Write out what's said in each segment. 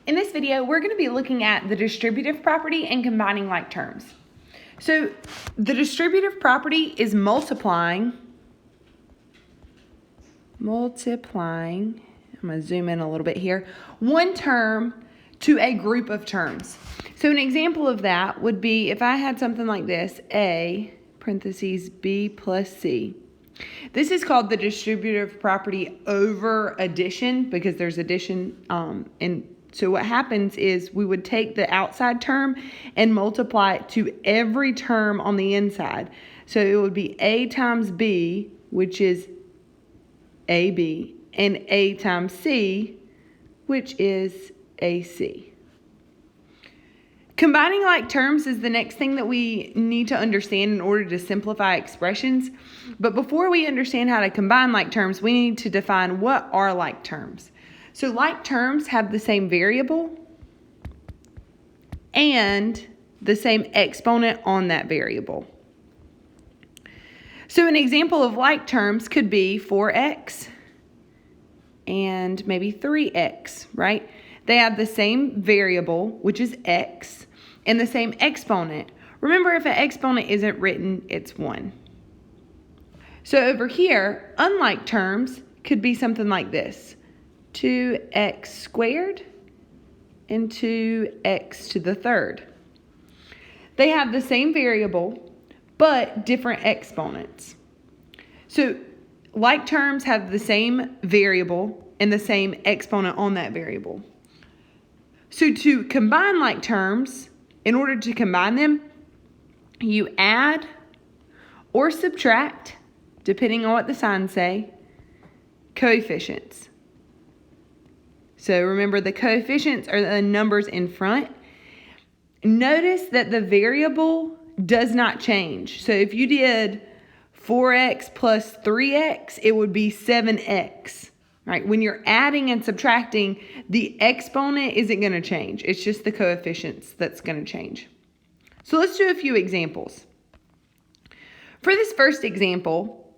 In this video, we're going to be looking at the distributive property and combining like terms. So the distributive property is multiplying. I'm going to zoom in a little bit here. One term to a group of terms. So an example of that would be if I had something like this, A parentheses B plus C. This is called the distributive property over addition because there's addition and so what happens is we would take the outside term and multiply it to every term on the inside. So it would be A times B, which is AB, and A times C, which is AC. Combining like terms is the next thing that we need to understand in order to simplify expressions. But before we understand how to combine like terms, we need to define what are like terms. So like terms have the same variable and the same exponent on that variable. So an example of like terms could be 4x and maybe 3x, right? They have the same variable, which is x, and the same exponent. Remember, if an exponent isn't written, it's 1. So over here, unlike terms could be something like this. 2x squared and 2x to the third. They have the same variable, but different exponents. So like terms have the same variable and the same exponent on that variable. So to combine like terms, in order to combine them, you add or subtract, depending on what the signs say, coefficients. So remember, the coefficients are the numbers in front. Notice that the variable does not change. So if you did 4x plus 3x, it would be 7x. Right? When you're adding and subtracting, the exponent isn't going to change. It's just the coefficients that's going to change. So let's do a few examples. For this first example,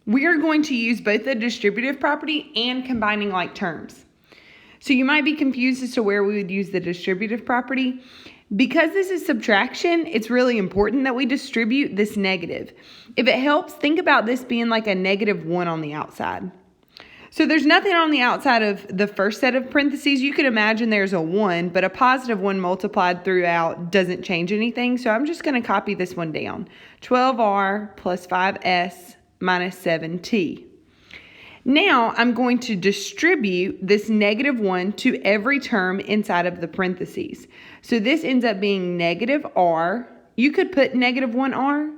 we are going to use both the distributive property and combining like terms. So you might be confused as to where we would use the distributive property. Because this is subtraction, it's really important that we distribute this negative. If it helps, think about this being like a -1 on the outside. So there's nothing on the outside of the first set of parentheses. You could imagine there's a 1, but a +1 multiplied throughout doesn't change anything. So I'm just going to copy this one down. 12r plus 5s minus 7t. Now I'm going to distribute this -1 to every term inside of the parentheses. So this ends up being -r. You could put -1r,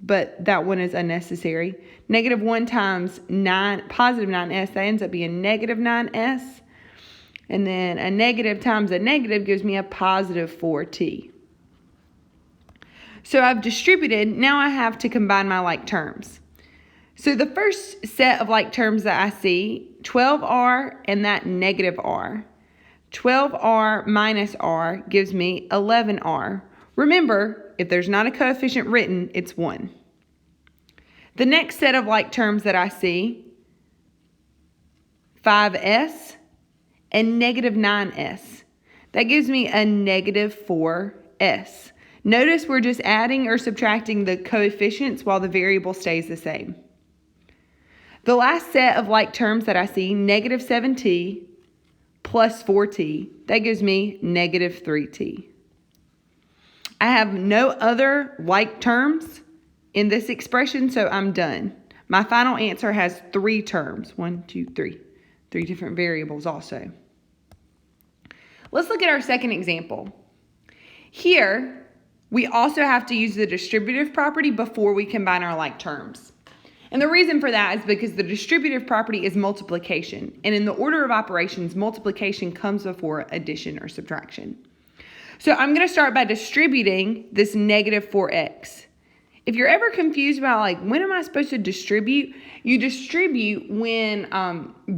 but that one is unnecessary. -1 times 9, positive 9s, that ends up being -9s. And then a negative times a negative gives me a positive 4t. So I've distributed, now I have to combine my like terms. So the first set of like terms that I see, 12r and that -r. 12r minus r gives me 11r. Remember, if there's not a coefficient written, it's 1. The next set of like terms that I see, 5s and -9s. That gives me a -4s. Notice we're just adding or subtracting the coefficients while the variable stays the same. The last set of like terms that I see, -7t plus 4t, that gives me -3t. I have no other like terms in this expression, so I'm done. My final answer has 3 terms. 1, 2, 3. 3 different variables also. Let's look at our second example. Here, we also have to use the distributive property before we combine our like terms. And the reason for that is because the distributive property is multiplication. And in the order of operations, multiplication comes before addition or subtraction. So I'm going to start by distributing this -4x. If you're ever confused about like, when am I supposed to distribute? You distribute when,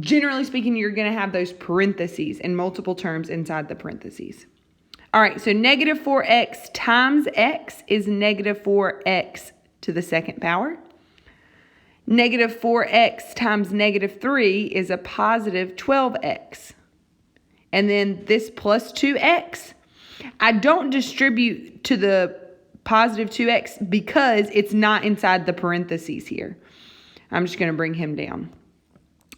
generally speaking, you're going to have those parentheses and multiple terms inside the parentheses. All right, so -4x times x is -4x to the second power. -4x times -3 is a positive 12x. and then this plus 2x. I don't distribute to the positive 2x because it's not inside the parentheses here. I'm just going to bring him down.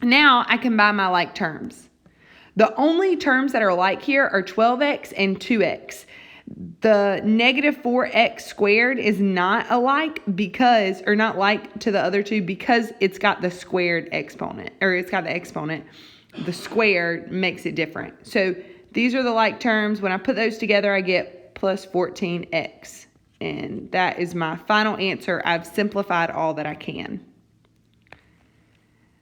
Now I combine my like terms. The only terms that are like here are 12x and 2x. The negative 4x squared is not alike because, or not like to the other two, because it's got the squared exponent, or it's got the exponent. The square makes it different. So these are the like terms. When I put those together, I get plus 14x. And that is my final answer. I've simplified all that I can.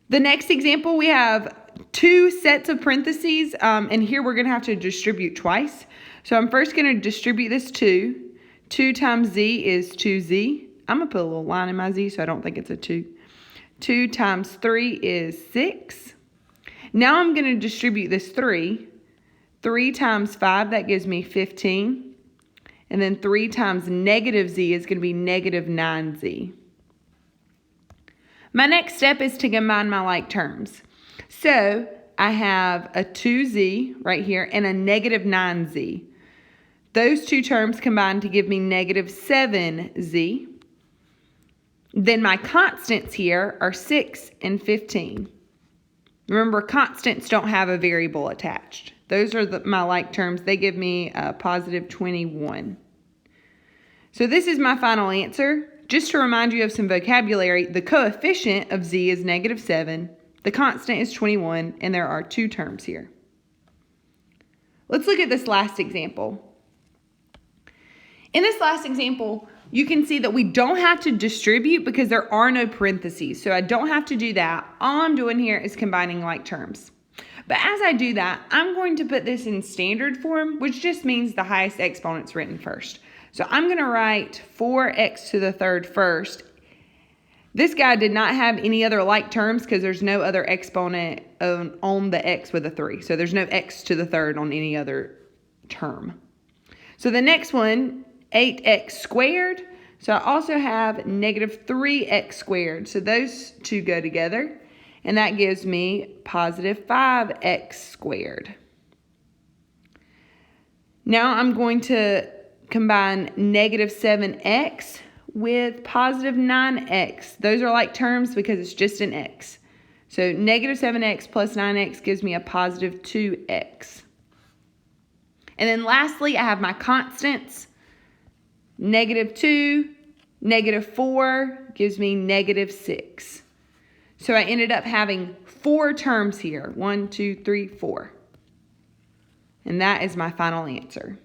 The next example, we have two sets of parentheses, and here we're going to have to distribute twice. So I'm first going to distribute this 2. 2 times z is 2z. I'm going to put a little line in my z so I don't think it's a 2. 2 times 3 is 6. Now I'm going to distribute this 3. 3 times 5, that gives me 15. And then 3 times negative z is going to be negative 9z. My next step is to combine my like terms. So I have a 2z right here and a negative 9z. Those two terms combine to give me negative 7z. Then my constants here are 6 and 15. Remember, constants don't have a variable attached. Those are my like terms. They give me a positive 21. So this is my final answer. Just to remind you of some vocabulary, the coefficient of z is negative 7, the constant is 21, and there are two terms here. Let's look at this last example. In this last example, you can see that we don't have to distribute because there are no parentheses. So I don't have to do that. All I'm doing here is combining like terms. But as I do that, I'm going to put this in standard form, which just means the highest exponent's written first. So I'm going to write 4x to the third first. This guy did not have any other like terms because there's no other exponent on the x with a 3. So there's no x to the third on any other term. So the next one, 8x squared. So I also have negative 3x squared. So those two go together. And that gives me positive 5x squared. Now I'm going to combine negative 7x with positive 9x. Those are like terms because it's just an x. So negative 7x plus 9x gives me a positive 2x. And then lastly, I have my constants. Negative 2, negative 4 gives me negative 6. So I ended up having 4 terms here. 1, 2, 3, 4. And that is my final answer.